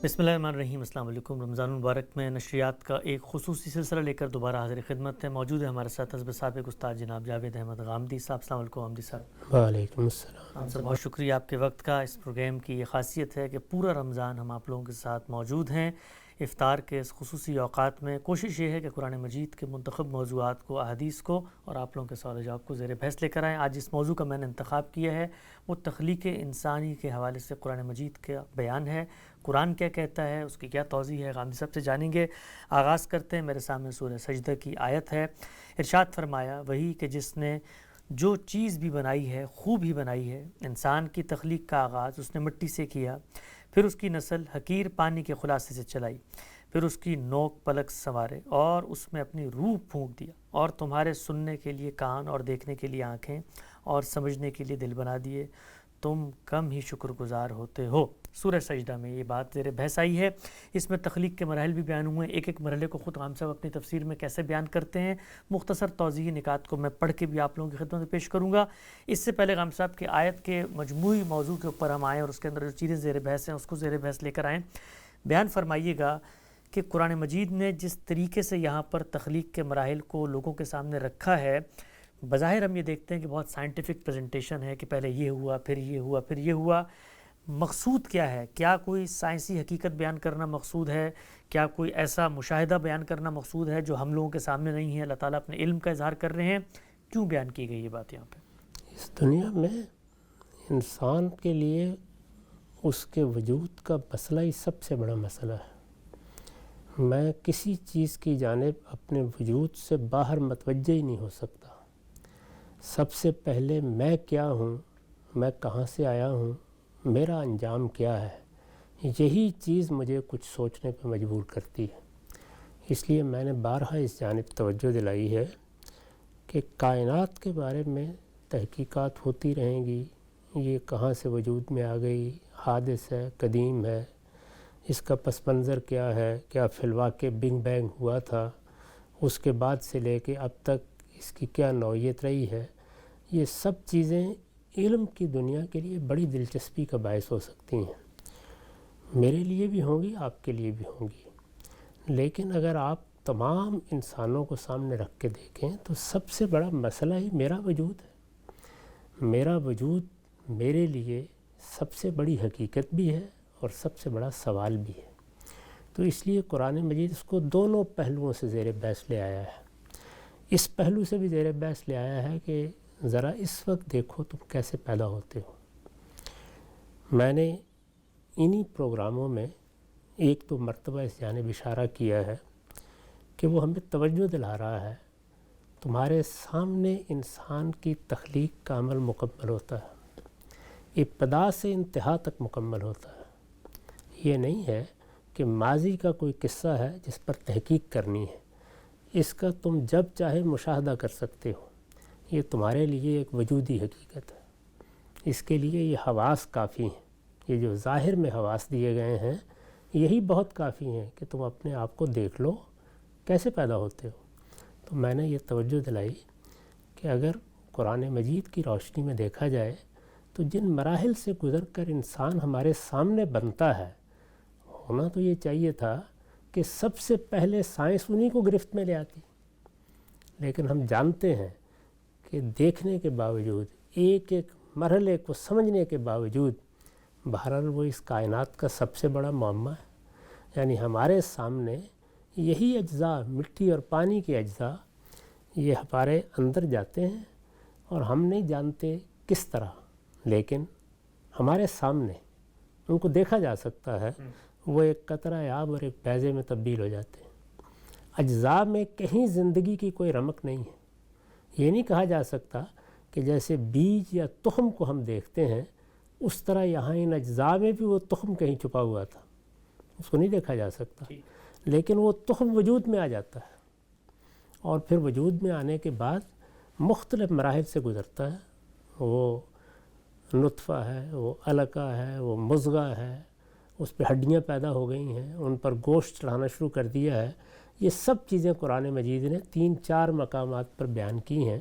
بسم اللہ الرحمن الرحیم۔ السلام علیکم۔ رمضان المبارک میں نشریات کا ایک خصوصی سلسلہ لے کر دوبارہ حاضر خدمت ہے۔ موجود ہے ہمارے ساتھ حزب سابق استاد جناب جاوید احمد غامدی صاحب۔ السلام علیکم غامدی صاحب۔ وعلیکم السلام۔ ہم سب بہت شکریہ آپ کے وقت کا۔ اس پروگرام کی یہ خاصیت ہے کہ پورا رمضان ہم آپ لوگوں کے ساتھ موجود ہیں۔ افطار کے اس خصوصی اوقات میں کوشش یہ ہے کہ قرآن مجید کے منتخب موضوعات کو، احادیث کو اور آپ لوگوں کے سوال جواب کو زیر بحث لے کر آئیں۔ آج جس موضوع کا میں نے انتخاب کیا ہے وہ تخلیق انسانی کے حوالے سے قرآن مجید کا بیان ہے۔ قرآن کیا کہتا ہے، اس کی کیا توضیح ہے، غامدی صاحب سے جانیں گے۔ آغاز کرتے ہیں۔ میرے سامنے سورہ سجدہ کی آیت ہے۔ ارشاد فرمایا، وہی کہ جس نے جو چیز بھی بنائی ہے خوب ہی بنائی ہے۔ انسان کی تخلیق کا آغاز اس نے مٹی سے کیا، پھر اس کی نسل حقیر پانی کے خلاصے سے چلائی، پھر اس کی نوک پلک سنوارے اور اس میں اپنی روح پھونک دیا، اور تمہارے سننے کے لیے کان اور دیکھنے کے لیے آنکھیں اور سمجھنے کے لیے دل بنا دیے، تم کم ہی شکر گزار ہوتے ہو۔ سورہ سجدہ میں یہ بات زیر بحث آئی ہے۔ اس میں تخلیق کے مراحل بھی بیان ہوئے ہیں۔ ایک ایک مرحلے کو خود غام صاحب اپنی تفسیر میں کیسے بیان کرتے ہیں، مختصر توضیحی نکات کو میں پڑھ کے بھی آپ لوگوں کی خدمت میں پیش کروں گا۔ اس سے پہلے غام صاحب کی آیت کے مجموعی موضوع کے اوپر ہم آئیں اور اس کے اندر جو چیزیں زیر بحث ہیں اس کو زیر بحث لے کر آئیں۔ بیان فرمائیے گا کہ قرآن مجید نے جس طریقے سے یہاں پر تخلیق کے مراحل کو لوگوں کے سامنے رکھا ہے، بظاہر ہم یہ دیکھتے ہیں کہ بہت سائنٹیفک پریزنٹیشن ہے کہ پہلے یہ ہوا، پھر یہ ہوا، پھر یہ ہوا۔ مقصود کیا ہے؟ کیا کوئی سائنسی حقیقت بیان کرنا مقصود ہے؟ کیا کوئی ایسا مشاہدہ بیان کرنا مقصود ہے جو ہم لوگوں کے سامنے نہیں ہے؟ اللہ تعالیٰ اپنے علم کا اظہار کر رہے ہیں۔ کیوں بیان کی گئی یہ بات یہاں پہ؟ اس دنیا میں انسان کے لیے اس کے وجود کا مسئلہ ہی سب سے بڑا مسئلہ ہے۔ میں کسی چیز کی جانب اپنے وجود سے باہر متوجہ ہی نہیں ہو سکتا۔ سب سے پہلے میں کیا ہوں، میں کہاں سے آیا ہوں، میرا انجام کیا ہے، یہی چیز مجھے کچھ سوچنے پہ مجبور کرتی ہے۔ اس لیے میں نے بارہا اس جانب توجہ دلائی ہے کہ کائنات کے بارے میں تحقیقات ہوتی رہیں گی، یہ کہاں سے وجود میں آ گئی، حادث ہے، قدیم ہے، اس کا پس منظر کیا ہے، کیا فی الواقع بگ بینگ ہوا تھا، اس کے بعد سے لے کے اب تک اس کی کیا نوعیت رہی ہے۔ یہ سب چیزیں علم کی دنیا کے لیے بڑی دلچسپی کا باعث ہو سکتی ہیں، میرے لیے بھی ہوں گی، آپ کے لیے بھی ہوں گی۔ لیکن اگر آپ تمام انسانوں کو سامنے رکھ کے دیکھیں تو سب سے بڑا مسئلہ ہی میرا وجود ہے۔ میرا وجود میرے لیے سب سے بڑی حقیقت بھی ہے اور سب سے بڑا سوال بھی ہے۔ تو اس لیے قرآن مجید اس کو دونوں پہلوؤں سے زیر بحث لے آیا ہے۔ اس پہلو سے بھی زیر بحث لے آیا ہے کہ ذرا اس وقت دیکھو تم کیسے پیدا ہوتے ہو۔ میں نے انہی پروگراموں میں ایک دو مرتبہ اس جانب اشارہ کیا ہے کہ وہ ہمیں توجہ دلا رہا ہے، تمہارے سامنے انسان کی تخلیق کا عمل مکمل ہوتا ہے، ابتدا سے انتہا تک مکمل ہوتا ہے۔ یہ نہیں ہے کہ ماضی کا کوئی قصہ ہے جس پر تحقیق کرنی ہے، اس کا تم جب چاہے مشاہدہ کر سکتے ہو، یہ تمہارے لیے ایک وجودی حقیقت ہے۔ اس کے لیے یہ حواس کافی ہیں، یہ جو ظاہر میں حواس دیے گئے ہیں یہی بہت کافی ہیں کہ تم اپنے آپ کو دیکھ لو کیسے پیدا ہوتے ہو۔ تو میں نے یہ توجہ دلائی کہ اگر قرآن مجید کی روشنی میں دیکھا جائے تو جن مراحل سے گزر کر انسان ہمارے سامنے بنتا ہے، ہونا تو یہ چاہیے تھا کہ سب سے پہلے سائنس انہی کو گرفت میں لے آتی، لیکن ہم جانتے ہیں کہ دیکھنے کے باوجود، ایک ایک مرحلے کو سمجھنے کے باوجود، بہرحال وہ اس کائنات کا سب سے بڑا معمہ ہے۔ یعنی ہمارے سامنے یہی اجزاء، مٹی اور پانی کے اجزاء، یہ ہمارے اندر جاتے ہیں اور ہم نہیں جانتے کس طرح، لیکن ہمارے سامنے ان کو دیکھا جا سکتا ہے، وہ ایک قطرہ آب اور ایک بیضے میں تبدیل ہو جاتے ہیں۔ اجزاء میں کہیں زندگی کی کوئی رمق نہیں ہے۔ یہ نہیں کہا جا سکتا کہ جیسے بیج یا تخم کو ہم دیکھتے ہیں اس طرح یہاں ان اجزاء میں بھی وہ تخم کہیں چھپا ہوا تھا، اس کو نہیں دیکھا جا سکتا، لیکن وہ تخم وجود میں آ جاتا ہے، اور پھر وجود میں آنے کے بعد مختلف مراحل سے گزرتا ہے۔ وہ نطفہ ہے، وہ علقہ ہے، وہ مضغہ ہے، اس پہ ہڈیاں پیدا ہو گئی ہیں، ان پر گوشت چڑھانا شروع کر دیا ہے۔ یہ سب چیزیں قرآن مجید نے 3-4 مقامات پر بیان کی ہیں،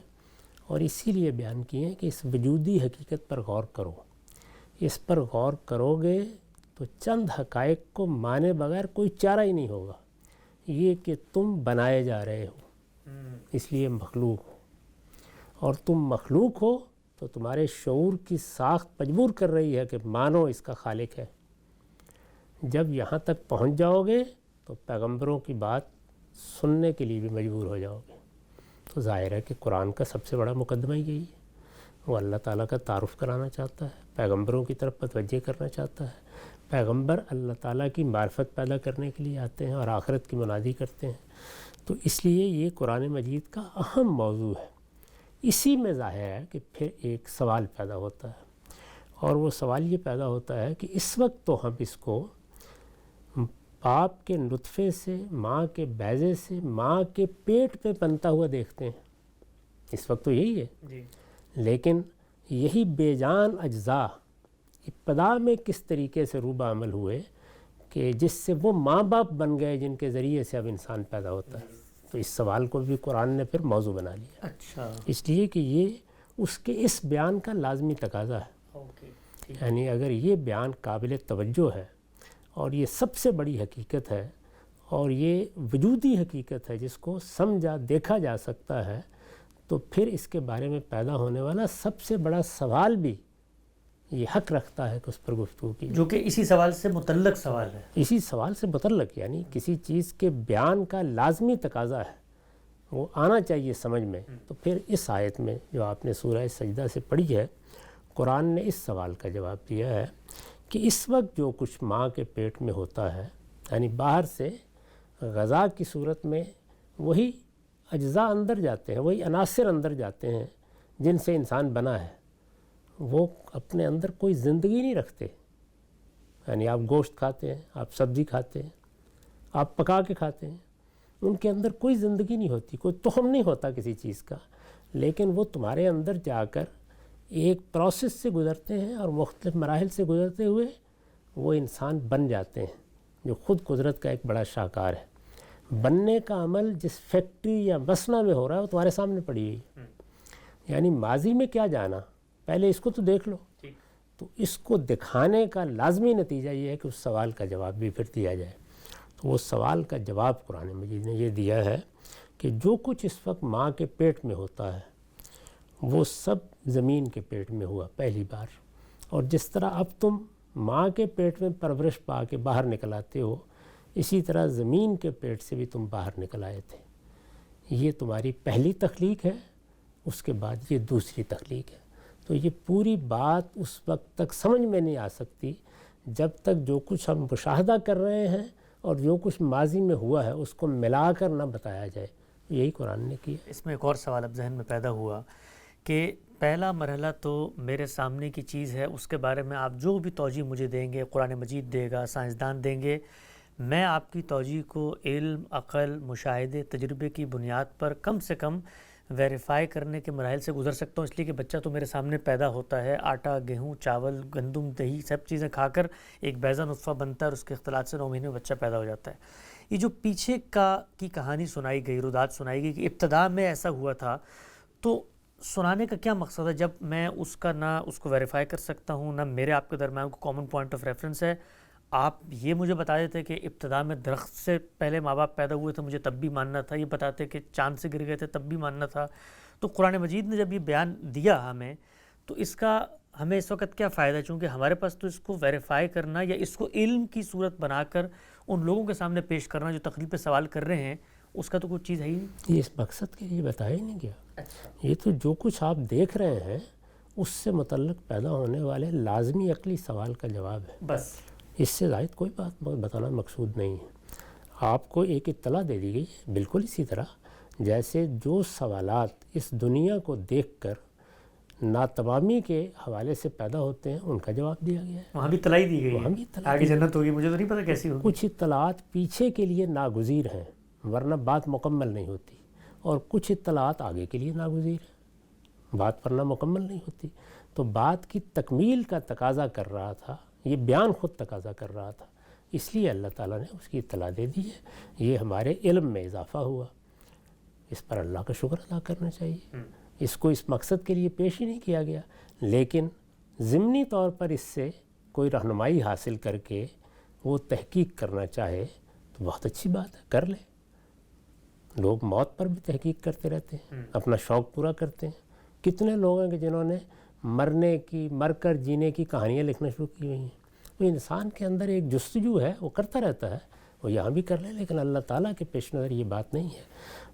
اور اسی لیے بیان کی ہیں کہ اس وجودی حقیقت پر غور کرو۔ اس پر غور کرو گے تو چند حقائق کو مانے بغیر کوئی چارہ ہی نہیں ہوگا، یہ کہ تم بنائے جا رہے ہو، اس لیے مخلوق ہو، اور تم مخلوق ہو تو تمہارے شعور کی ساخت مجبور کر رہی ہے کہ مانو اس کا خالق ہے۔ جب یہاں تک پہنچ جاؤ گے تو پیغمبروں کی بات سننے کے لیے بھی مجبور ہو جاؤ گے۔ تو ظاہر ہے کہ قرآن کا سب سے بڑا مقدمہ یہی ہے، وہ اللہ تعالیٰ کا تعارف کرانا چاہتا ہے، پیغمبروں کی طرف متوجہ کرنا چاہتا ہے۔ پیغمبر اللہ تعالیٰ کی معرفت پیدا کرنے کے لیے آتے ہیں اور آخرت کی منادی کرتے ہیں، تو اس لیے یہ قرآن مجید کا اہم موضوع ہے۔ اسی میں ظاہر ہے کہ پھر ایک سوال پیدا ہوتا ہے، اور وہ سوال یہ پیدا ہوتا ہے کہ اس وقت تو ہم اس کو باپ کے نطفے سے، ماں کے بیضے سے، ماں کے پیٹ پہ بنتا ہوا دیکھتے ہیں، اس وقت تو یہی ہے جی، لیکن یہی بے جان اجزاء ابتدا میں کس طریقے سے روبہ عمل ہوئے کہ جس سے وہ ماں باپ بن گئے جن کے ذریعے سے اب انسان پیدا ہوتا ہے، تو اس سوال کو بھی قرآن نے پھر موضوع بنا لیا، اچھا، اس لیے کہ یہ اس کے اس بیان کا لازمی تقاضا ہے۔ اوکے، یعنی اگر یہ بیان قابل توجہ ہے اور یہ سب سے بڑی حقیقت ہے اور یہ وجودی حقیقت ہے جس کو سمجھا دیکھا جا سکتا ہے، تو پھر اس کے بارے میں پیدا ہونے والا سب سے بڑا سوال بھی یہ حق رکھتا ہے کہ اس پر گفتگو کی، جو کہ اسی سوال سے متعلق سوال ہے۔ اسی سوال سے متعلق، یعنی کسی چیز کے بیان کا لازمی تقاضا ہے، وہ آنا چاہیے سمجھ میں۔ تو پھر اس آیت میں جو آپ نے سورہ سجدہ سے پڑھی ہے، قرآن نے اس سوال کا جواب دیا ہے کہ اس وقت جو کچھ ماں کے پیٹ میں ہوتا ہے، یعنی باہر سے غذا کی صورت میں وہی اجزاء اندر جاتے ہیں، وہی عناصر اندر جاتے ہیں جن سے انسان بنا ہے، وہ اپنے اندر کوئی زندگی نہیں رکھتے۔ یعنی آپ گوشت کھاتے ہیں، آپ سبزی کھاتے ہیں، آپ پکا کے کھاتے ہیں، ان کے اندر کوئی زندگی نہیں ہوتی، کوئی تخم نہیں ہوتا کسی چیز کا، لیکن وہ تمہارے اندر جا کر ایک پروسیس سے گزرتے ہیں اور مختلف مراحل سے گزرتے ہوئے وہ انسان بن جاتے ہیں، جو خود قدرت کا ایک بڑا شاہکار ہے۔ بننے کا عمل جس فیکٹری یا مصنع میں ہو رہا ہے وہ تمہارے سامنے پڑی ہوئی ہے، یعنی ماضی میں کیا جانا، پہلے اس کو تو دیکھ لو۔ تو اس کو دکھانے کا لازمی نتیجہ یہ ہے کہ اس سوال کا جواب بھی پھر دیا جائے۔ تو وہ سوال کا جواب قرآن مجید نے یہ دیا ہے کہ جو کچھ اس وقت ماں کے پیٹ میں ہوتا ہے وہ سب زمین کے پیٹ میں ہوا پہلی بار، اور جس طرح اب تم ماں کے پیٹ میں پرورش پا کے باہر نکل آتے ہو، اسی طرح زمین کے پیٹ سے بھی تم باہر نکل آئے تھے۔ یہ تمہاری پہلی تخلیق ہے، اس کے بعد یہ دوسری تخلیق ہے۔ تو یہ پوری بات اس وقت تک سمجھ میں نہیں آ سکتی جب تک جو کچھ ہم مشاہدہ کر رہے ہیں اور جو کچھ ماضی میں ہوا ہے اس کو ملا کر نہ بتایا جائے۔ یہی قرآن نے کیا۔ اس میں ایک اور سوال اب ذہن میں پیدا ہوا کہ پہلا مرحلہ تو میرے سامنے کی چیز ہے، اس کے بارے میں آپ جو بھی توجیہ مجھے دیں گے، قرآن مجید دے گا، سائنسدان دیں گے، میں آپ کی توجیہ کو علم، عقل، مشاہدے، تجربے کی بنیاد پر کم سے کم ویریفائی کرنے کے مراحل سے گزر سکتا ہوں، اس لیے کہ بچہ تو میرے سامنے پیدا ہوتا ہے، آٹا، گیہوں، چاول، گندم، دہی سب چیزیں کھا کر ایک بیضا نطفہ بنتا ہے اور اس کے اختلاط سے 9 مہینے میں بچہ پیدا ہو جاتا ہے۔ یہ جو پیچھے کی کہانی سنائی گئی، رودات سنائی گئی کہ ابتدا میں ایسا ہوا تھا، تو سنانے کا کیا مقصد ہے جب میں اس کا نہ اس کو ویریفائی کر سکتا ہوں، نہ میرے آپ کے درمیان کو کامن پوائنٹ آف ریفرنس ہے؟ آپ یہ مجھے بتا دیتے کہ ابتدا میں درخت سے پہلے ماں باپ پیدا ہوئے تھے، مجھے تب بھی ماننا تھا، یہ بتاتے کہ چاند سے گر گئے تھے تب بھی ماننا تھا۔ تو قرآن مجید نے جب یہ بیان دیا ہمیں، تو اس کا ہمیں اس وقت کیا فائدہ ہے؟ چونکہ ہمارے پاس تو اس کو ویریفائی کرنا یا اس کو علم کی صورت بنا کر ان لوگوں کے سامنے پیش کرنا جو تقریب پہ سوال کر رہے ہیں، اس کا تو کوئی چیز ہے ہی نہیں۔ یہ اس مقصد کے لیے بتایا ہی نہیں گیا۔ یہ تو جو کچھ آپ دیکھ رہے ہیں اس سے متعلق پیدا ہونے والے لازمی عقلی سوال کا جواب ہے، بس اس سے زائد کوئی بات بتانا مقصود نہیں ہے۔ آپ کو ایک اطلاع دے دی گئی ہے، بالکل اسی طرح جیسے جو سوالات اس دنیا کو دیکھ کر ناتمامی کے حوالے سے پیدا ہوتے ہیں ان کا جواب دیا گیا ہے۔ وہاں بھی اطلاع دی گئی وہاں بھی ہے، اطلاع آگے جنت ہوگی، مجھے تو نہیں پتہ کیسی ہوگی۔ کچھ اطلاعات پیچھے کے لیے ناگزیر ہیں ورنہ بات مکمل نہیں ہوتی، اور کچھ اطلاعات آگے کے لیے ناگزیر ہیں، بات ورنہ مکمل نہیں ہوتی۔ تو بات کی تکمیل کا تقاضا کر رہا تھا، یہ بیان خود تقاضا کر رہا تھا، اس لیے اللہ تعالیٰ نے اس کی اطلاع دے دی ہے۔ یہ ہمارے علم میں اضافہ ہوا، اس پر اللہ کا شکر ادا کرنا چاہیے۔ اس کو اس مقصد کے لیے پیش ہی نہیں کیا گیا، لیکن ضمنی طور پر اس سے کوئی رہنمائی حاصل کر کے وہ تحقیق کرنا چاہے تو بہت اچھی بات ہے، کر لے۔ لوگ موت پر بھی تحقیق کرتے رہتے ہیں، اپنا شوق پورا کرتے ہیں۔ کتنے لوگ ہیں کہ جنہوں نے مرنے کی، مر کر جینے کی کہانیاں لکھنا شروع کی ہوئی ہیں۔ وہ انسان کے اندر ایک جستجو ہے، وہ کرتا رہتا ہے، وہ یہاں بھی کر لے، لیکن اللہ تعالیٰ کے پیش نظر یہ بات نہیں ہے۔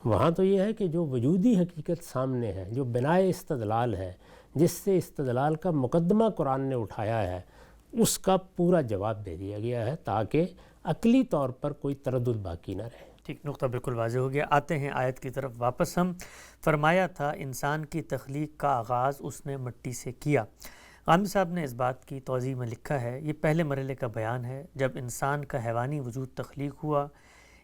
وہاں تو یہ ہے کہ جو وجودی حقیقت سامنے ہے، جو بنائے استدلال ہے، جس سے استدلال کا مقدمہ قرآن نے اٹھایا ہے، اس کا پورا جواب دے دیا گیا ہے تاکہ عقلی طور پر کوئی تردد باقی نہ رہے۔ ٹھیک، نقطہ بالکل واضح ہو گیا۔ آتے ہیں آیت کی طرف واپس ہم۔ فرمایا تھا انسان کی تخلیق کا آغاز اس نے مٹی سے کیا۔ غامدی صاحب نے اس بات کی توضیح میں لکھا ہے، یہ پہلے مرحلے کا بیان ہے جب انسان کا حیوانی وجود تخلیق ہوا۔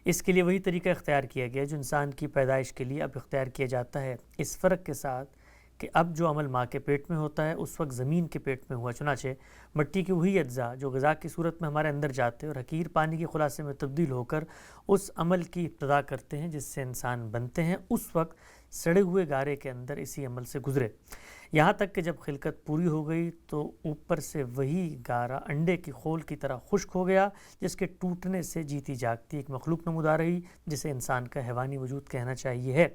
اس کے لیے وہی طریقہ اختیار کیا گیا جو انسان کی پیدائش کے لیے اب اختیار کیا جاتا ہے، اس فرق کے ساتھ کہ اب جو عمل ماں کے پیٹ میں ہوتا ہے اس وقت زمین کے پیٹ میں ہوا۔ چنانچہ مٹی کے وہی اجزاء جو غذا کی صورت میں ہمارے اندر جاتے اور حقیر پانی کے خلاصے میں تبدیل ہو کر اس عمل کی ابتدا کرتے ہیں جس سے انسان بنتے ہیں، اس وقت سڑے ہوئے گارے کے اندر اسی عمل سے گزرے، یہاں تک کہ جب خلقت پوری ہو گئی تو اوپر سے وہی گارا انڈے کی خول کی طرح خشک ہو گیا، جس کے ٹوٹنے سے جیتی جاگتی ایک مخلوق نمودار رہی جسے انسان کا حیوانی وجود کہنا چاہیے ہے۔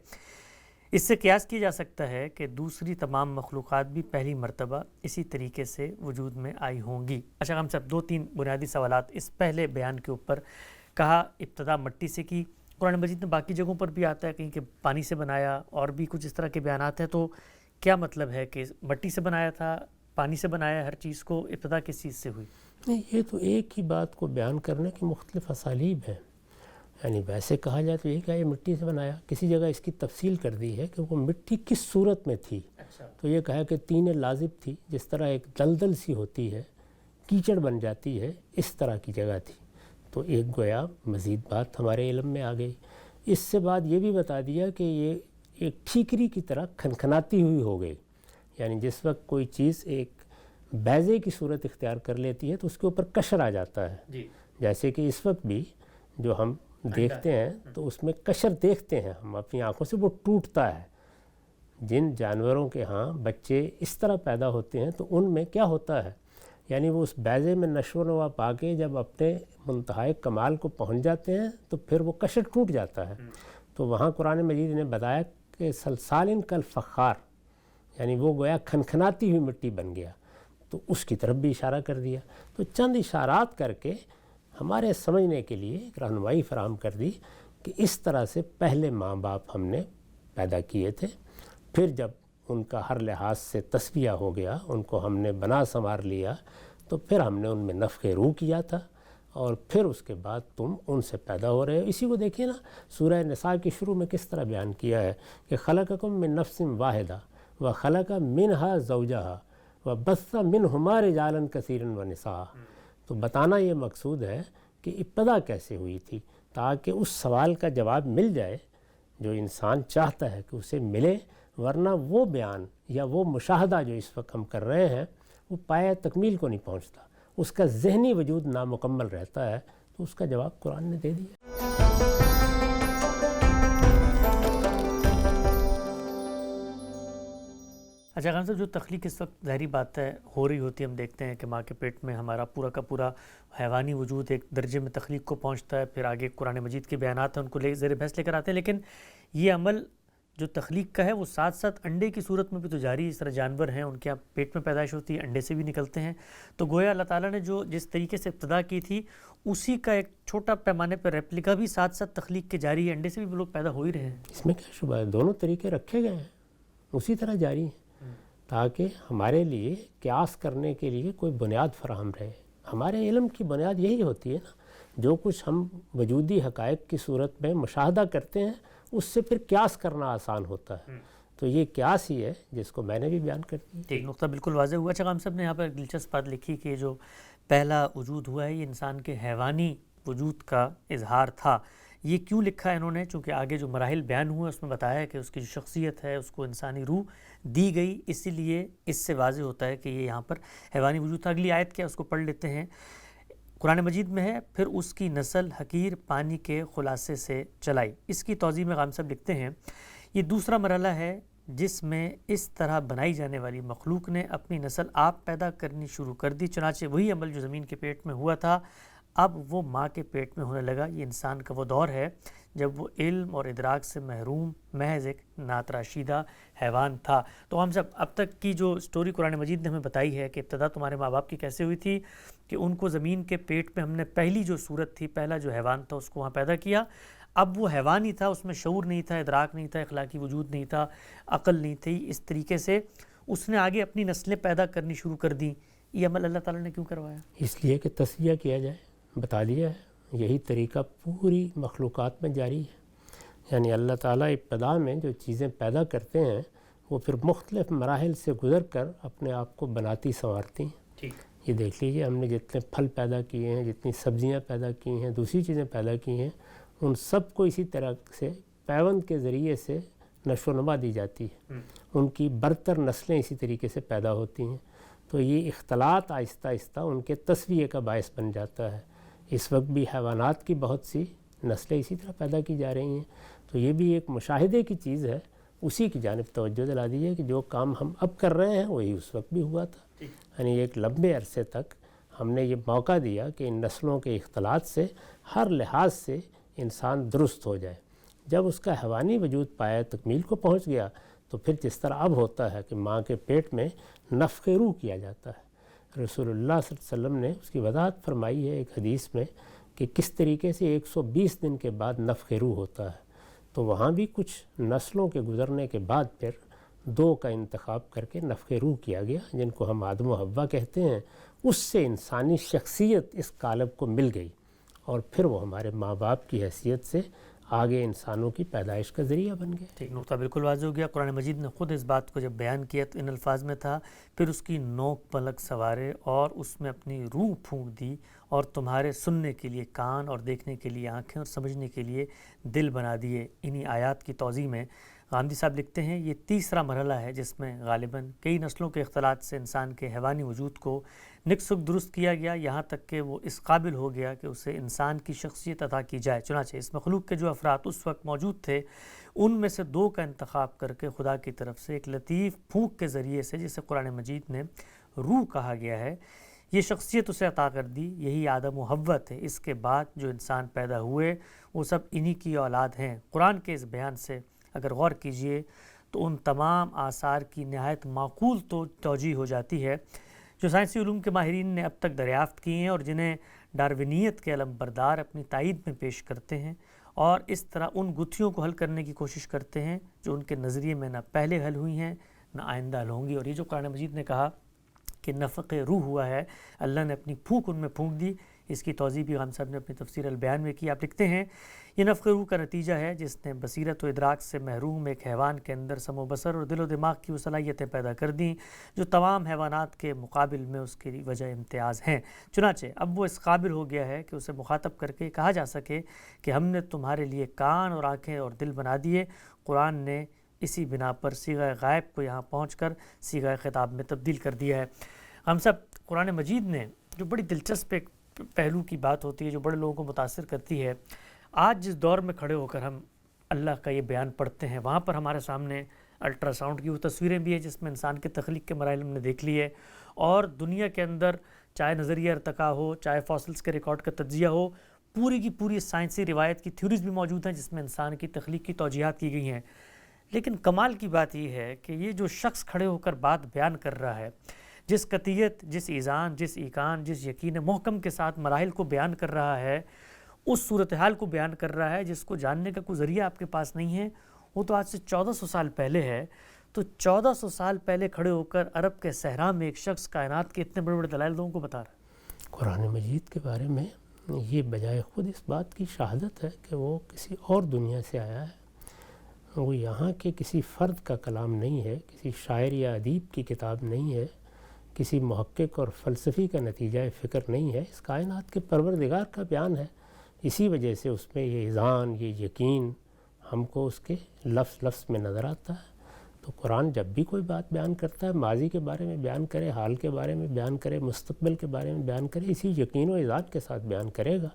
اس سے قیاس کیا جا سکتا ہے کہ دوسری تمام مخلوقات بھی پہلی مرتبہ اسی طریقے سے وجود میں آئی ہوں گی۔ اچھا ہم سب 2-3 بنیادی سوالات اس پہلے بیان کے اوپر۔ کہا ابتدا مٹی سے کی، قرآن مجید میں باقی جگہوں پر بھی آتا ہے کہیں کہ پانی سے بنایا، اور بھی کچھ اس طرح کے بیانات ہیں، تو کیا مطلب ہے کہ مٹی سے بنایا تھا، پانی سے بنایا، ہر چیز کو ابتدا کس چیز سے ہوئی؟ نہیں، یہ تو ایک ہی بات کو بیان کرنے کی مختلف اسالیب ہیں۔ یعنی ویسے کہا جائے تو یہ کہ یہ مٹی سے بنایا، کسی جگہ اس کی تفصیل کر دی ہے کہ وہ مٹی کس صورت میں تھی۔ تو یہ کہا کہ طین لازب تھی، جس طرح ایک دلدل سی ہوتی ہے، کیچڑ بن جاتی ہے، اس طرح کی جگہ تھی۔ تو ایک گویا مزید بات ہمارے علم میں آ گئی۔ اس سے بعد یہ بھی بتا دیا کہ یہ ایک ٹھیکری کی طرح کھنکھناتی ہوئی ہو گئی، یعنی جس وقت کوئی چیز ایک بیضے کی صورت اختیار کر لیتی ہے تو اس کے اوپر قشر آ جاتا ہے۔ جیسے کہ اس وقت بھی جو ہم دیکھتے ہیں تو اس میں قشر دیکھتے ہیں ہم اپنی آنکھوں سے، وہ ٹوٹتا ہے۔ جن جانوروں کے ہاں بچے اس طرح پیدا ہوتے ہیں تو ان میں کیا ہوتا ہے، یعنی وہ اس بیضے میں نشو و نما پا کے جب اپنے منتہائے کمال کو پہنچ جاتے ہیں تو پھر وہ قشر ٹوٹ جاتا ہے۔ تو وہاں قرآن مجید نے بتایا کہ سلسال کالفخار، یعنی وہ گویا کھنکھناتی ہوئی مٹی بن گیا، تو اس کی طرف بھی اشارہ کر دیا۔ تو چند اشارات کر کے ہمارے سمجھنے کے لیے ایک رہنمائی فراہم کر دی کہ اس طرح سے پہلے ماں باپ ہم نے پیدا کیے تھے، پھر جب ان کا ہر لحاظ سے تصفیہ ہو گیا، ان کو ہم نے بنا سنوار لیا، تو پھر ہم نے ان میں نفخ روح کیا تھا، اور پھر اس کے بعد تم ان سے پیدا ہو رہے ہو۔ اسی کو دیکھیے نا، سورہ نساء کے شروع میں کس طرح بیان کیا ہے کہ خلقکم من نفس واحدہ وخلق منہا زوجہا وبث منہما رجالا کثیرا ونساء۔ تو بتانا یہ مقصود ہے کہ ابتدا کیسے ہوئی تھی، تاکہ اس سوال کا جواب مل جائے جو انسان چاہتا ہے کہ اسے ملے، ورنہ وہ بیان یا وہ مشاہدہ جو اس وقت ہم کر رہے ہیں وہ پایہ تکمیل کو نہیں پہنچتا، اس کا ذہنی وجود نامکمل رہتا ہے۔ تو اس کا جواب قرآن نے دے دیا۔ اچھا خان صاحب، جو تخلیق اس وقت ظاہری بات ہے ہو رہی ہوتی ہے، ہم دیکھتے ہیں کہ ماں کے پیٹ میں ہمارا پورا کا پورا حیوانی وجود ایک درجے میں تخلیق کو پہنچتا ہے، پھر آگے قرآن مجید کے بیانات ہیں ان کو زیر بحث لے کر آتے ہیں، لیکن یہ عمل جو تخلیق کا ہے وہ ساتھ ساتھ انڈے کی صورت میں بھی تو جاری۔ اس طرح جانور ہیں، ان کے پیٹ میں پیدائش ہوتی ہے، انڈے سے بھی نکلتے ہیں، تو گویا اللہ تعالیٰ نے جو جس طریقے سے ابتدا کی تھی اسی کا ایک چھوٹا پیمانے پر ریپلیکا بھی ساتھ ساتھ تخلیق کے جاری ہے، انڈے سے بھی لوگ پیدا ہو ہی رہے ہیں۔ اس میں کیا شبہ ہے، دونوں طریقے رکھے گئے ہیں، اسی طرح جاری ہیں، تاکہ ہمارے لیے قیاس کرنے کے لیے کوئی بنیاد فراہم رہے۔ ہمارے علم کی بنیاد یہی ہوتی ہے نا، جو کچھ ہم وجودی حقائق کی صورت میں مشاہدہ کرتے ہیں اس سے پھر قیاس کرنا آسان ہوتا ہے۔ تو یہ قیاس ہی ہے جس کو میں نے بھی بیان کر دیا۔ ٹھیک، نقطہ بالکل واضح ہوا۔ اچھا ہم سب نے یہاں پر دلچسپ بات لکھی کہ جو پہلا وجود ہوا ہے یہ انسان کے حیوانی وجود کا اظہار تھا۔ یہ کیوں لکھا ہے انہوں نے؟ چونکہ آگے جو مراحل بیان ہوئے اس میں بتایا ہے کہ اس کی جو شخصیت ہے اس کو انسانی روح دی گئی، اسی لیے اس سے واضح ہوتا ہے کہ یہ یہاں پر حیوانی وجود تھا۔ اگلی آیت کیا اس کو پڑھ لیتے ہیں۔ قرآن مجید میں ہے، پھر اس کی نسل حقیر پانی کے خلاصے سے چلائی۔ اس کی توضیح میں غام صاحب لکھتے ہیں، یہ دوسرا مرحلہ ہے جس میں اس طرح بنائی جانے والی مخلوق نے اپنی نسل آپ پیدا کرنی شروع کر دی، چنانچہ وہی عمل جو زمین کے پیٹ میں ہوا تھا اب وہ ماں کے پیٹ میں ہونے لگا۔ یہ انسان کا وہ دور ہے جب وہ علم اور ادراک سے محروم محض ایک ناتراشیدہ حیوان تھا۔ تو ہم سب اب تک کی جو سٹوری قرآن مجید نے ہمیں بتائی ہے کہ ابتدا تمہارے ماں باپ کی کیسے ہوئی تھی کہ ان کو زمین کے پیٹ میں ہم نے پہلی جو صورت تھی، پہلا جو حیوان تھا اس کو وہاں پیدا کیا۔ اب وہ حیوان ہی تھا، اس میں شعور نہیں تھا، ادراک نہیں تھا، اخلاقی وجود نہیں تھا، عقل نہیں تھی۔ اس طریقے سے اس نے آگے اپنی نسلیں پیدا کرنی شروع کر دیں۔ یہ عمل اللہ تعالیٰ نے کیوں کروایا؟ اس لیے کہ تصفیہ کیا جائے، بتا دیا ہے یہی طریقہ پوری مخلوقات میں جاری ہے۔ یعنی اللہ تعالیٰ ابتدا میں جو چیزیں پیدا کرتے ہیں وہ پھر مختلف مراحل سے گزر کر اپنے آپ کو بناتی سنوارتی ہیں۔ یہ دیکھ لیجیے ہم نے جتنے پھل پیدا کیے ہیں، جتنی سبزیاں پیدا کی ہیں، دوسری چیزیں پیدا کی ہیں، ان سب کو اسی طرح سے پیوند کے ذریعے سے نشو و نما دی جاتی ہے۔ ان کی برتر نسلیں اسی طریقے سے پیدا ہوتی ہیں۔ تو یہ اختلاط آہستہ آہستہ ان کے تصفیے کا باعث بن جاتا ہے۔ اس وقت بھی حیوانات کی بہت سی نسلیں اسی طرح پیدا کی جا رہی ہیں۔ تو یہ بھی ایک مشاہدے کی چیز ہے، اسی کی جانب توجہ دلا دیجیے کہ جو کام ہم اب کر رہے ہیں وہی اس وقت بھی ہوا تھا۔ یعنی ایک لمبے عرصے تک ہم نے یہ موقع دیا کہ ان نسلوں کے اختلاط سے ہر لحاظ سے انسان درست ہو جائے۔ جب اس کا حیوانی وجود پایا تکمیل کو پہنچ گیا تو پھر جس طرح اب ہوتا ہے کہ ماں کے پیٹ میں نفخ روح کیا جاتا ہے، رسول اللہ صلی اللہ علیہ وسلم نے اس کی وضاحت فرمائی ہے ایک حدیث میں کہ کس طریقے سے 120 دن کے بعد نفخ روح ہوتا ہے۔ تو وہاں بھی کچھ نسلوں کے گزرنے کے بعد پھر 2 کا انتخاب کر کے نفخ روح کیا گیا، جن کو ہم آدم و حوا کہتے ہیں۔ اس سے انسانی شخصیت اس قالب کو مل گئی اور پھر وہ ہمارے ماں باپ کی حیثیت سے آگے انسانوں کی پیدائش کا ذریعہ بن گئے۔ ٹھیک، نقطہ بالکل واضح ہو گیا۔ قرآن مجید نے خود اس بات کو جب بیان کیا تو ان الفاظ میں تھا، پھر اس کی نوک پلک سوارے اور اس میں اپنی روح پھونک دی اور تمہارے سننے کے لیے کان اور دیکھنے کے لیے آنکھیں اور سمجھنے کے لیے دل بنا دیے۔ انہی آیات کی توضیح میں غامدی صاحب لکھتے ہیں، یہ تیسرا مرحلہ ہے جس میں غالباً کئی نسلوں کے اختلاط سے انسان کے حیوانی وجود کو نک سک درست کیا گیا، یہاں تک کہ وہ اس قابل ہو گیا کہ اسے انسان کی شخصیت عطا کی جائے۔ چنانچہ اس مخلوق کے جو افراد اس وقت موجود تھے ان میں سے 2 کا انتخاب کر کے خدا کی طرف سے ایک لطیف پھونک کے ذریعے سے، جسے قرآن مجید نے روح کہا گیا ہے، یہ شخصیت اسے عطا کر دی۔ یہی آدم و حوا تھے۔ اس کے بعد جو انسان پیدا ہوئے وہ سب انہی کی اولاد ہیں۔ قرآن کے اس بیان سے اگر غور کیجئے تو ان تمام آثار کی نہایت معقول توجیہ ہو جاتی ہے جو سائنسی علوم کے ماہرین نے اب تک دریافت کی ہیں اور جنہیں ڈارونیت کے علم بردار اپنی تائید میں پیش کرتے ہیں، اور اس طرح ان گتھیوں کو حل کرنے کی کوشش کرتے ہیں جو ان کے نظریے میں نہ پہلے حل ہوئی ہیں نہ آئندہ حل ہوں گی۔ اور یہ جو قرآن مجید نے کہا کہ نفخ روح ہوا ہے، اللہ نے اپنی پھونک ان میں پھونک دی، اس کی توضیح بھی غام صاحب نے اپنی تفسیر البیان میں کی۔ آپ لکھتے ہیں، یہ نفخ روح کا نتیجہ ہے جس نے بصیرت و ادراک سے محروم ایک حیوان کے اندر سم و بصر اور دل و دماغ کی وہ صلاحیتیں پیدا کر دیں جو تمام حیوانات کے مقابل میں اس کی وجہ امتیاز ہیں۔ چنانچہ اب وہ اس قابل ہو گیا ہے کہ اسے مخاطب کر کے کہا جا سکے کہ ہم نے تمہارے لیے کان اور آنکھیں اور دل بنا دیے۔ قرآن نے اسی بنا پر صیغہ غائب کو یہاں پہنچ کر صیغہ خطاب میں تبدیل کر دیا ہے۔ ہم سب قرآن مجید نے جو بڑی دلچسپ ایک پہلو کی بات ہوتی ہے جو بڑے لوگوں کو متاثر کرتی ہے، آج جس دور میں کھڑے ہو کر ہم اللہ کا یہ بیان پڑھتے ہیں وہاں پر ہمارے سامنے الٹرا ساؤنڈ کی وہ تصویریں بھی ہیں جس میں انسان کے تخلیق کے مراحل ہم نے دیکھ لی ہے، اور دنیا کے اندر چاہے نظریہ ارتقاء ہو، چاہے فاسلز کے ریکارڈ کا تجزیہ ہو، پوری کی پوری سائنسی روایت کی تھیوریز بھی موجود ہیں جس میں انسان کی تخلیق کی توجیہات کی گئی ہیں۔ لیکن کمال کی بات یہ ہے کہ یہ جو شخص کھڑے ہو کر بات بیان کر رہا ہے، جس قطعیت، جس ایذان، جس ایقان، جس یقین محکم کے ساتھ مراحل کو بیان کر رہا ہے، اس صورتحال کو بیان کر رہا ہے جس کو جاننے کا کوئی ذریعہ آپ کے پاس نہیں ہے، وہ تو آج سے 1400 سال پہلے ہے۔ تو 1400 سال پہلے کھڑے ہو کر عرب کے صحرا میں ایک شخص کائنات کے اتنے بڑے بڑے دلائل لوگوں کو بتا رہا ہے۔ قرآن مجید کے بارے میں یہ بجائے خود اس بات کی شہادت ہے کہ وہ کسی اور دنیا سے آیا ہے، وہ یہاں کے کسی فرد کا کلام نہیں ہے، کسی شاعر یا ادیب کی کتاب نہیں ہے، کسی محقق اور فلسفی کا نتیجہ فکر نہیں ہے، اس کائنات کے پروردگار کا بیان ہے۔ اسی وجہ سے اس میں یہ اذعان، یہ یقین ہم کو اس کے لفظ لفظ میں نظر آتا ہے۔ تو قرآن جب بھی کوئی بات بیان کرتا ہے، ماضی کے بارے میں بیان کرے، حال کے بارے میں بیان کرے، مستقبل کے بارے میں بیان کرے، اسی یقین و اذعان کے ساتھ بیان کرے گا۔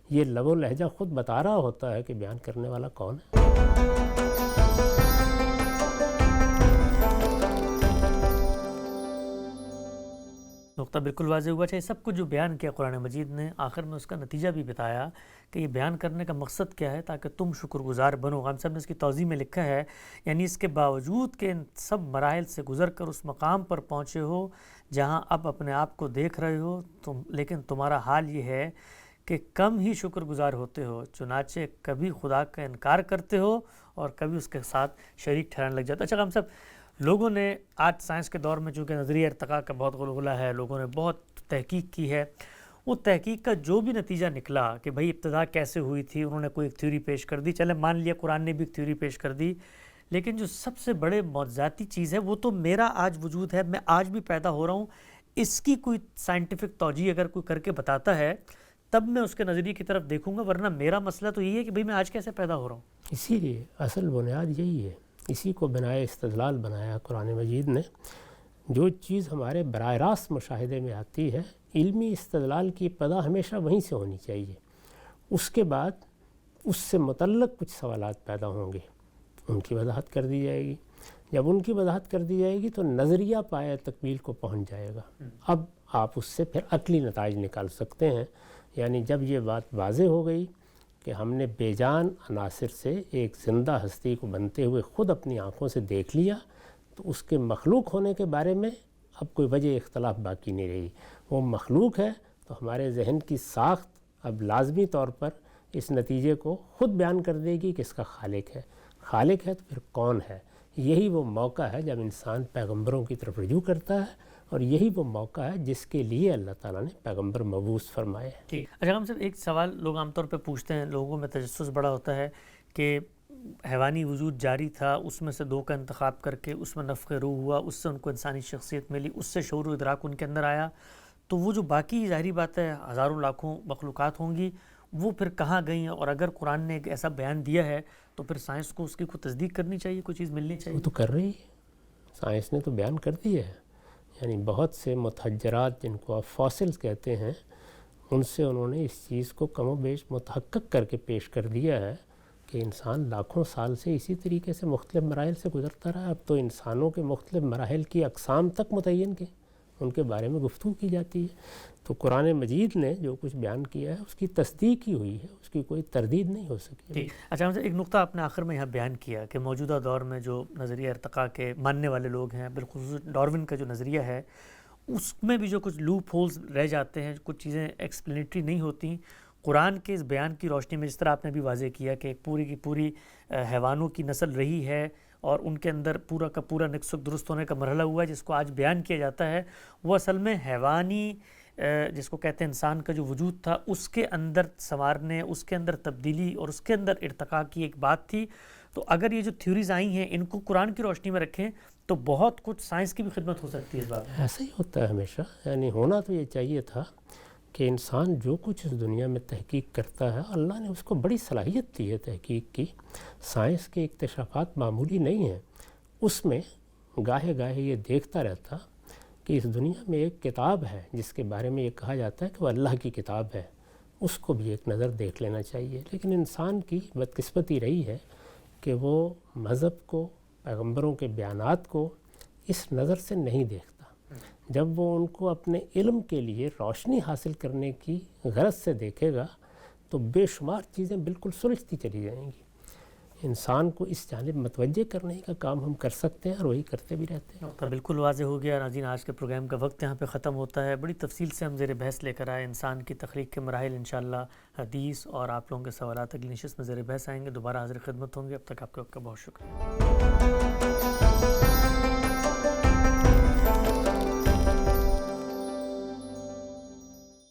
یہ لب و لہجہ خود بتا رہا ہوتا ہے کہ بیان کرنے والا کون ہے۔ نقطہ بالکل واضح ہوا. چاہے سب کچھ جو بیان کیا قرآن مجید نے، آخر میں اس کا نتیجہ بھی بتایا کہ یہ بیان کرنے کا مقصد کیا ہے، تاکہ تم شکر گزار بنو. ہم سب نے اس کی توضیح میں لکھا ہے، یعنی اس کے باوجود کہ ان سب مراحل سے گزر کر اس مقام پر پہنچے ہو جہاں اب اپنے آپ کو دیکھ رہے ہو لیکن تمہارا حال یہ ہے کہ کم ہی شکر گزار ہوتے ہو. چنانچہ کبھی خدا کا انکار کرتے ہو اور کبھی اس کے ساتھ شریک ٹھہرانے لگ جاتے. اچھا ہم سب لوگوں نے آج سائنس کے دور میں چونکہ نظریہ ارتقاء کا بہت غلغلہ ہے، لوگوں نے بہت تحقیق کی ہے، وہ تحقیق کا جو بھی نتیجہ نکلا کہ بھئی ابتدا کیسے ہوئی تھی، انہوں نے کوئی ایک تھیوری پیش کر دی، چلے مان لیا قرآن نے بھی ایک تھیوری پیش کر دی، لیکن جو سب سے بڑے معجزاتی چیز ہے وہ تو میرا آج وجود ہے، میں آج بھی پیدا ہو رہا ہوں. اس کی کوئی سائنٹیفک توجیہ اگر کوئی کر کے بتاتا ہے تب میں اس کے نظریے کی طرف دیکھوں گا، ورنہ میرا مسئلہ تو یہی ہے کہ بھئی میں آج کیسے پیدا ہو رہا ہوں. اسی لیے اصل بنیاد یہی ہے، اسی کو بنائے استدلال بنایا قرآن مجید نے. جو چیز ہمارے براہ راست مشاہدے میں آتی ہے، علمی استدلال کی ابتدا ہمیشہ وہیں سے ہونی چاہیے. اس کے بعد اس سے متعلق کچھ سوالات پیدا ہوں گے، ان کی وضاحت کر دی جائے گی. جب ان کی وضاحت کر دی جائے گی تو نظریہ پایہ تکمیل کو پہنچ جائے گا. اب آپ اس سے پھر عقلی نتائج نکال سکتے ہیں. یعنی جب یہ بات واضح ہو گئی کہ ہم نے بے جان عناصر سے ایک زندہ ہستی کو بنتے ہوئے خود اپنی آنکھوں سے دیکھ لیا، تو اس کے مخلوق ہونے کے بارے میں اب کوئی وجہ اختلاف باقی نہیں رہی. وہ مخلوق ہے تو ہمارے ذہن کی ساخت اب لازمی طور پر اس نتیجے کو خود بیان کر دے گی کہ اس کا خالق ہے. خالق ہے تو پھر کون ہے؟ یہی وہ موقع ہے جب انسان پیغمبروں کی طرف رجوع کرتا ہے، اور یہی وہ موقع ہے جس کے لیے اللہ تعالیٰ نے پیغمبر مبعوث فرمائے ہیں. ٹھیک. اچھا ہم صرف ایک سوال لوگ عام طور پہ پوچھتے ہیں، لوگوں میں تجسس بڑا ہوتا ہے کہ حیوانی وجود جاری تھا، اس میں سے دو کا انتخاب کر کے اس میں نفخ روح ہوا، اس سے ان کو انسانی شخصیت ملی، اس سے شعور و ادراک ان کے اندر آیا، تو وہ جو باقی ظاہری بات ہے ہزاروں لاکھوں مخلوقات ہوں گی وہ پھر کہاں گئیں؟ اور اگر قرآن نے ایک ایسا بیان دیا ہے تو پھر سائنس کو اس کی کوئی تصدیق کرنی چاہیے، کوئی چیز ملنی چاہیے. وہ تو کر رہی ہے، سائنس نے تو بیان کر دی ہے. یعنی بہت سے متحجرات جن کو آپ فاسلز کہتے ہیں، ان سے انہوں نے اس چیز کو کم و بیش متحقق کر کے پیش کر دیا ہے کہ انسان لاکھوں سال سے اسی طریقے سے مختلف مراحل سے گزرتا رہا. اب تو انسانوں کے مختلف مراحل کی اقسام تک متعین کے ان کے بارے میں گفتگو کی جاتی ہے. تو قرآن مجید نے جو کچھ بیان کیا ہے اس کی تصدیق ہی ہوئی ہے، اس کی کوئی تردید نہیں ہو سکی. اچھا ایک نقطہ آپ نے آخر میں یہاں بیان کیا کہ موجودہ دور میں جو نظریہ ارتقاء کے ماننے والے لوگ ہیں، بالخصوص ڈارون کا جو نظریہ ہے، اس میں بھی جو کچھ لوپ ہولز رہ جاتے ہیں، کچھ چیزیں ایکسپلینیٹری نہیں ہوتی. قرآن کے اس بیان کی روشنی میں جس طرح آپ نے بھی واضح کیا کہ ایک پوری کی پوری حیوانوں کی نسل رہی ہے اور ان کے اندر پورا کا پورا نسک درست ہونے کا مرحلہ ہوا ہے، جس کو آج بیان کیا جاتا ہے، وہ اصل میں حیوانی جس کو کہتے ہیں انسان کا جو وجود تھا اس کے اندر سنوارنے، اس کے اندر تبدیلی اور اس کے اندر ارتقاء کی ایک بات تھی. تو اگر یہ جو تھیوریز آئی ہیں ان کو قرآن کی روشنی میں رکھیں تو بہت کچھ سائنس کی بھی خدمت ہو سکتی ہے اس بات میں. ایسا ہی ہوتا ہے ہمیشہ. یعنی ہونا تو یہ چاہیے تھا کہ انسان جو کچھ اس دنیا میں تحقیق کرتا ہے، اللہ نے اس کو بڑی صلاحیت دی ہے تحقیق کی. سائنس کے اکتشافات معمولی نہیں ہیں. اس میں گاہے گاہے یہ دیکھتا رہتا کہ اس دنیا میں ایک کتاب ہے جس کے بارے میں یہ کہا جاتا ہے کہ وہ اللہ کی کتاب ہے، اس کو بھی ایک نظر دیکھ لینا چاہیے. لیکن انسان کی بدقسمتی رہی ہے کہ وہ مذہب کو، پیغمبروں کے بیانات کو اس نظر سے نہیں دیکھتا. جب وہ ان کو اپنے علم کے لیے روشنی حاصل کرنے کی غرض سے دیکھے گا تو بے شمار چیزیں بالکل سلجھتی چلی جائیں گی. انسان کو اس جانب متوجہ کرنے کا کام ہم کر سکتے ہیں اور وہی کرتے بھی رہتے ہیں. تو بالکل واضح ہو گیا. ناظرین آج کے پروگرام کا وقت یہاں پہ ختم ہوتا ہے. بڑی تفصیل سے ہم زیر بحث لے کر آئے انسان کی تخلیق کے مراحل. انشاءاللہ حدیث اور آپ لوگوں کے سوالات اگلی نشست میں زیر بحث آئیں گے. دوبارہ حاضر خدمت ہوں گے. اب تک آپ کا بہت شکریہ.